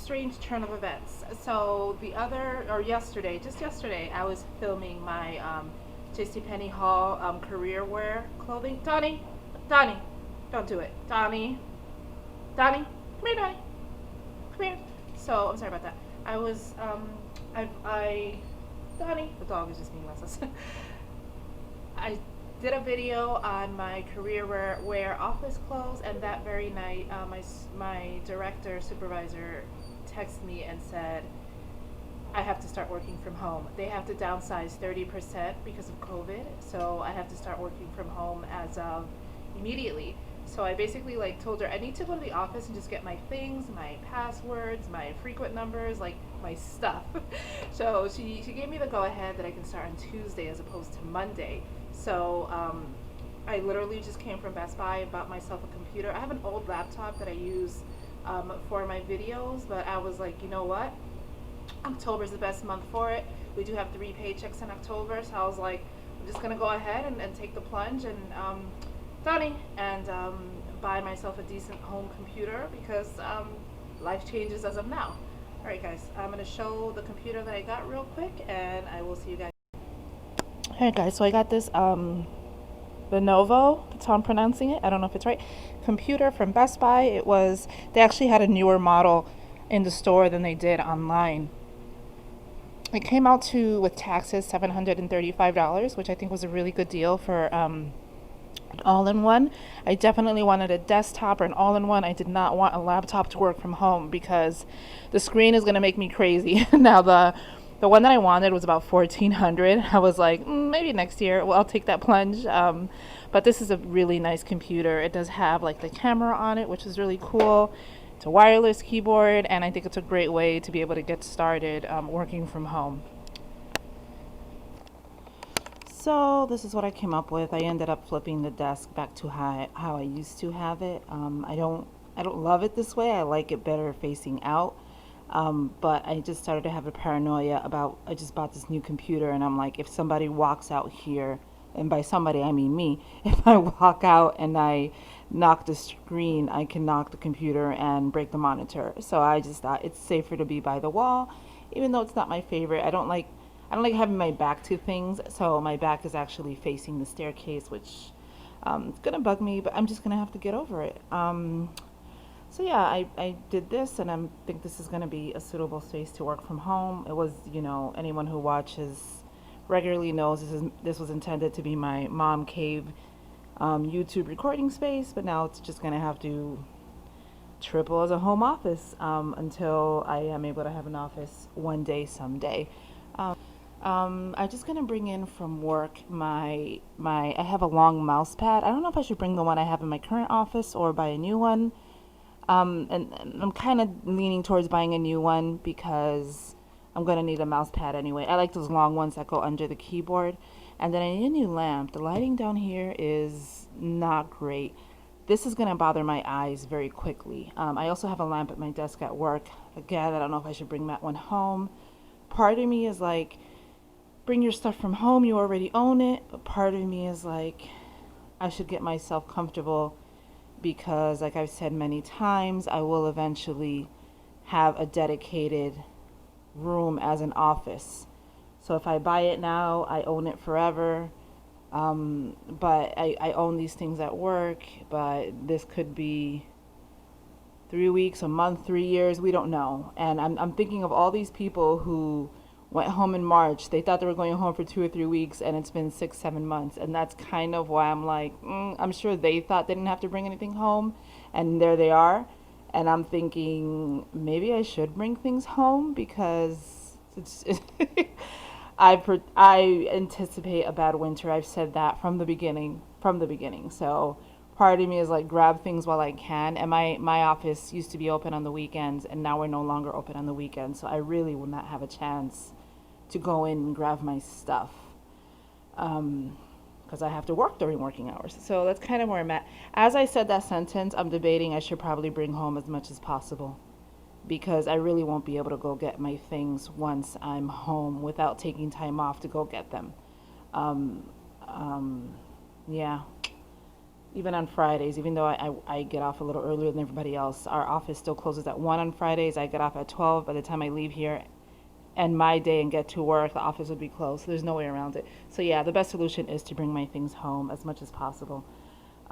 strange turn of events. So just yesterday, I was filming my JCPenney haul career wear clothing. Donnie, don't do it. Donnie, come here, Donnie, come here. So I'm sorry about that. I was I Donnie, the dog is just being restless. I did a video on my career wear office clothes, and that very night, my director supervisor texted me and said I have to start working from home. They have to downsize 30% because of COVID, so I have to start working from home as of immediately. So I basically like told her I need to go to the office and just get my things, my passwords, my frequent numbers, like my stuff. So she gave me the go ahead that I can start on Tuesday as opposed to Monday. So I literally just came from Best Buy, bought myself a computer. I have an old laptop that I use for my videos, but I was like, you know what? October's the best month for it. We do have 3 paychecks in October, so I was like, I'm just gonna go ahead and take the plunge and Donnie and buy myself a decent home computer because life changes as of now. All right, guys, I'm gonna show the computer that I got real quick, and I will see you guys. All right, guys, so I got this Lenovo, that's how I'm pronouncing it. I don't know if it's right. Computer from Best Buy. They actually had a newer model in the store than they did online. It came out to, with taxes, $735, which I think was a really good deal for all-in-one. I definitely wanted a desktop or an all-in-one. I did not want a laptop to work from home because the screen is going to make me crazy. Now the one that I wanted was about $1,400. I was like, maybe next year. Well, I'll take that plunge. But this is a really nice computer. It does have like the camera on it, which is really cool. It's a wireless keyboard, and I think it's a great way to be able to get started working from home. So this is what I came up with. I ended up flipping the desk back to how I used to have it. I don't love it this way. I like it better facing out. But I just started to have a paranoia about, I just bought this new computer, and I'm like, if somebody walks out here, and by somebody I mean me, if I walk out and I knock the screen, I can knock the computer and break the monitor. So I just thought it's safer to be by the wall, even though it's not my favorite. I don't like having my back to things, so my back is actually facing the staircase, which it's gonna bug me, but I'm just gonna have to get over it. So yeah, I did this, and I think this is gonna be a suitable space to work from home. It was, anyone who watches regularly knows this was intended to be my mom cave YouTube recording space, but now it's just gonna have to triple as a home office until I am able to have an office one day someday. I'm just gonna bring in from work I have a long mouse pad. I don't know if I should bring the one I have in my current office or buy a new one. And I'm kind of leaning towards buying a new one because I'm gonna need a mouse pad anyway. I like those long ones that go under the keyboard. And then I need a new lamp. The lighting down here is not great. This is gonna bother my eyes very quickly. I also have a lamp at my desk at work. Again, I don't know if I should bring that one home. Part of me is like, bring your stuff from home, you already own it. But part of me is like, I should get myself comfortable because, like I've said many times, I will eventually have a dedicated room as an office. So if I buy it now, I own it forever. But I own these things at work, but this could be 3 weeks, a month, 3 years, we don't know. And I'm thinking of all these people who went home in March. They thought they were going home for 2 or 3 weeks, and it's been 6, 7 months. And that's kind of why I'm like, I'm sure they thought they didn't have to bring anything home, and there they are. And I'm thinking maybe I should bring things home because I anticipate a bad winter. I've said that from the beginning. So part of me is like, grab things while I can. And my office used to be open on the weekends, and now we're no longer open on the weekends. So I really will not have a chance to go in and grab my stuff because I have to work during working hours. So that's kind of where I'm at. As I said that sentence, I'm debating I should probably bring home as much as possible because I really won't be able to go get my things once I'm home without taking time off to go get them. Yeah. even on Fridays, even though I get off a little earlier than everybody else. Our office still closes at 1 on Fridays. I get off at 12. By the time I leave here and my day and get to work, the office would be closed. So there's no way around it. So yeah, the best solution is to bring my things home as much as possible.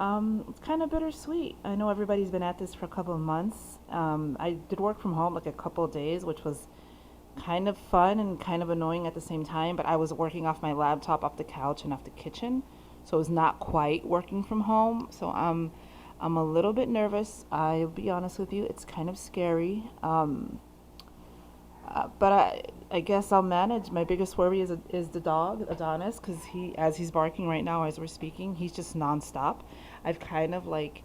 It's kind of bittersweet. I know everybody's been at this for a couple of months. I did work from home like a couple of days, which was kind of fun and kind of annoying at the same time, but I was working off my laptop, off the couch, and off the kitchen, so it was not quite working from home. So I'm a little bit nervous. I'll be honest with you, it's kind of scary. But I guess I'll manage. My biggest worry is the dog, Adonis, because as he's barking right now as we're speaking, he's just nonstop. I've kind of like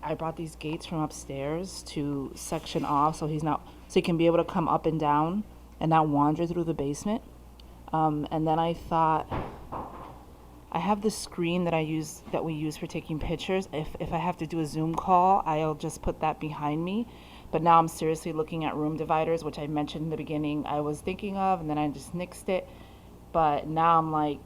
I brought these gates from upstairs to section off so he can be able to come up and down and not wander through the basement. And then I thought I have the screen that we use for taking pictures. If I have to do a Zoom call, I'll just put that behind me. But now I'm seriously looking at room dividers, which I mentioned in the beginning I was thinking of, and then I just nixed it. But now I'm like,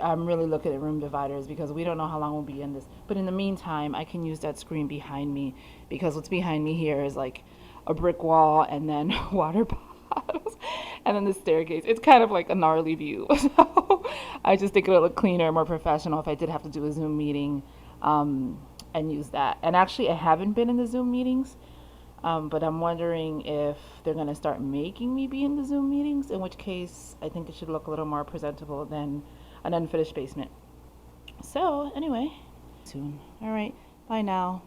I'm really looking at room dividers because we don't know how long we'll be in this. But in the meantime, I can use that screen behind me because what's behind me here is like a brick wall and then water bottles and then the staircase. It's kind of like a gnarly view. So I just think it'll look cleaner, more professional if I did have to do a Zoom meeting and use that. And actually, I haven't been in the Zoom meetings. But I'm wondering if they're going to start making me be in the Zoom meetings, in which case I think it should look a little more presentable than an unfinished basement. So, anyway, soon. All right. Bye now.